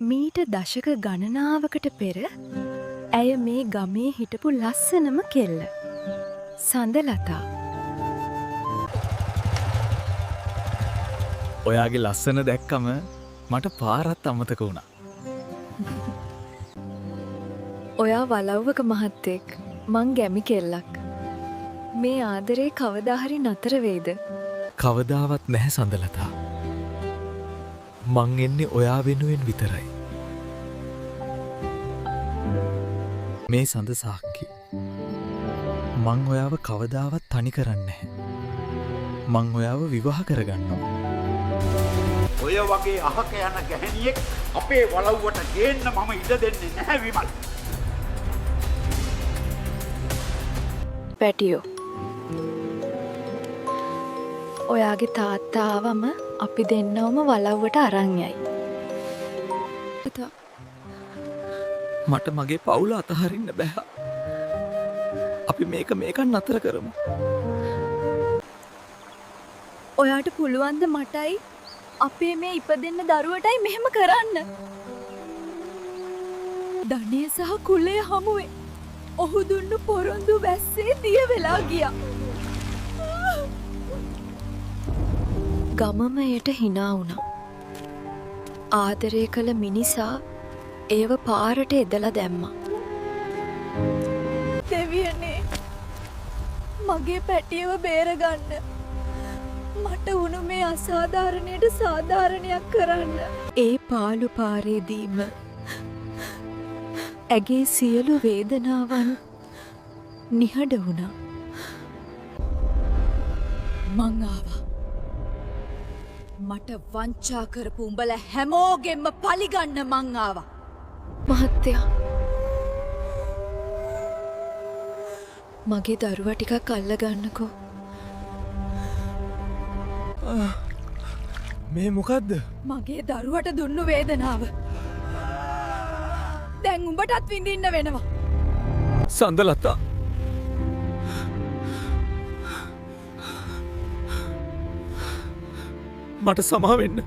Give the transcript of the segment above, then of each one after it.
මීට දශක ගණනාවකට පෙර ඇය මේ ගමේ හිටපු ලස්සනම කෙල්ල. සඳලතා. ඔයාගේ ලස්සන දැක්කම මට පාරත් අමතක වුණා. ඔයා වලව්වක මහත්තෙක් මං ගැමි කෙල්ලක්. මේ ආදරේ කවදාහරි නතර වේද? කවදාවත් නැහැ සඳලතා. මං එන්නේ ඔයා වෙනුවෙන් විතරයි. මේ සඳ සාක්කි. මං ඔයාව කවදාවත් තනි කරන්නේ නැහැ. මං ඔයාව විවාහ කරගන්නවා. ඔය වගේ අහක යන ගැහණියෙක් අපේ වලව්වට ගේන්න මම ඉඩ දෙන්නේ නැහැ විමල්. පැටියෝ. ඔයාගේ තාත්තා ආවම අපි දෙන්නවම වලව්වට අරන් යයි. මට මගේ පවුල අතහරින්න බැහැ. අපි මේකන් නතර කරමු. ඔයාට පුළුවන්ද මටයි අපේ මේ ඉපදෙන්න දරුවටයි මෙහෙම කරන්න? ධනය සහ කුලය හමුවේ ඔහු දුන්නු පොරොන්දු වැස්සේ දිය වෙලා ගියා. ගමම එයට හිනා වුණා. ආදරය කළ මිනිසා ඒව පාරට එදලා දැම්මා. දෙවියනේ මගේ පැටියව බේරගන්න. මට වුණු මේ අසාධාරණයට සාධාරණයක් කරන්න. ඒ පාළු පාරේදීම ඇගේ සියලු වේදනාවන් නිහඬ වුණා. මං ආවා. මට වංචා කරපු උඹල හැමෝගෙම පලිගන්න මං ආවා. මහත්තයා මගේ දරුවා ටිකක් අල්ලගන්නකෝ. මේ මොකද්ද? මගේ දරුවට දුන්නු වේදනාව දැන් උඹටත් විඳින්න වෙනවා. සඳලතා. මට සමා වෙන්න.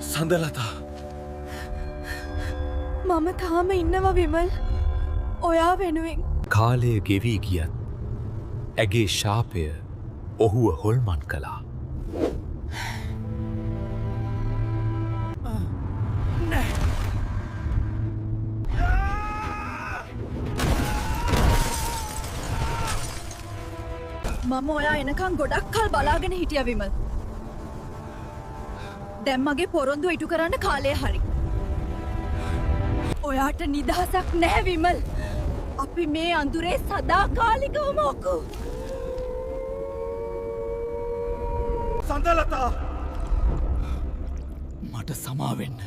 සඳලතා. මම තාම ඉන්නවා විමල්. ඔයා වෙනුවෙන්. කාලය ගෙවී ගියත් ඇගේ ශාපය ඔහුව හොල්මන් කළා. මම ඔයා එනකං ගොඩක් කල් බලාගෙන හිටිය විමල්. දැන් මගේ පොරොන්දු ඉටු කරන්න කාලය හරි. ඔයාට නිදහසක් නැහැ විමල්. අපි මේ අඳුරේ සදාකාලිකවම ඔකු. සඳලතා මට සමාවෙන්න.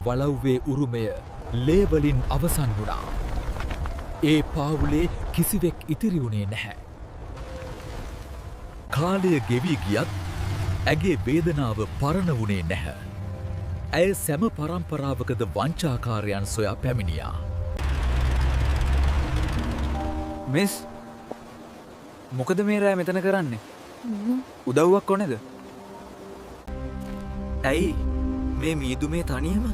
වලව්වේ උරුමය ලේවලින් අවසන් වුණා. ඒ පාවුලේ කිසිවෙක් ඉතිරි වුණේ නැහැ. කාලය ගෙවී ගියත් ඇගේ වේදනාව පරණ වුණේ නැහැ. ඇය සැම පරම්පරාවකද වංචාකාරයන් සොයා පැමිණියා. මෙස් මොකද මේ රෑ මෙතන කරන්නේ? උදව්වක් ඕනේද? ඇයි මේ මීදුමේ තනියම?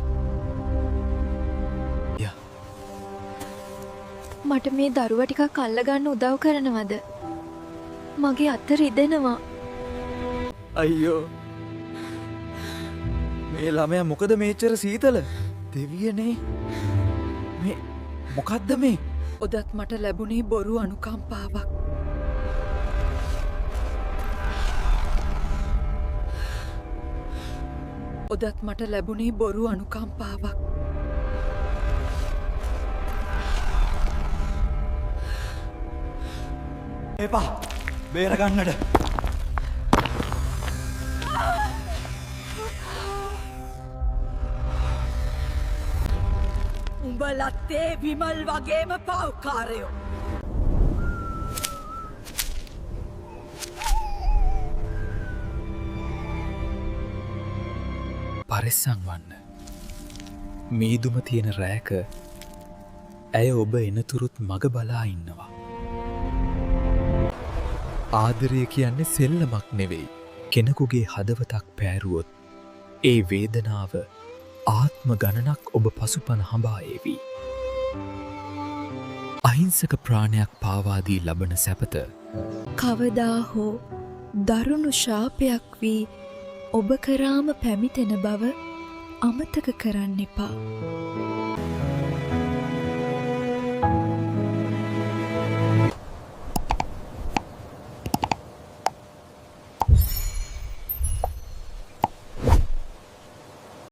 මට මේ දරුවා ටිකක් අල්ලගන්න උදව් කරනවද? මගේ අත රිදෙනවා. අයියෝ මේ ළමයා මොකද මේච්චර සීතල? දෙවියනේ මේ මොකද්ද මේ? ඔදත් මට ලැබුණේ බොරු අනුකම්පාවක්. ඔදත් මට ලැබුණේ බොරු අනුකම්පාවක්. එපා බේරගන්නට. උඹලත්තේ විමල් වගේම පව්කාරයෝ. පරිස්සං වන්න. මීදුම තියෙන රෑක ඇය ඔබ එනතුරුත් මග බලා ඉන්නවා. ආදරය කියන්නේ සෙල්ලමක් නෙවෙයි. කෙනෙකුගේ හදවතක් පෑරුවොත් ඒ වේදනාව ආත්ම ගණනක් ඔබ පසුපන හඹායේවී. අහිංසක ප්‍රාණයක් පාවාදී ලබන සැපත කවදා හෝ දරුණු ශාපයක් වී ඔබ කරාම පැමිතෙන බව අමතක කරන්න එපා.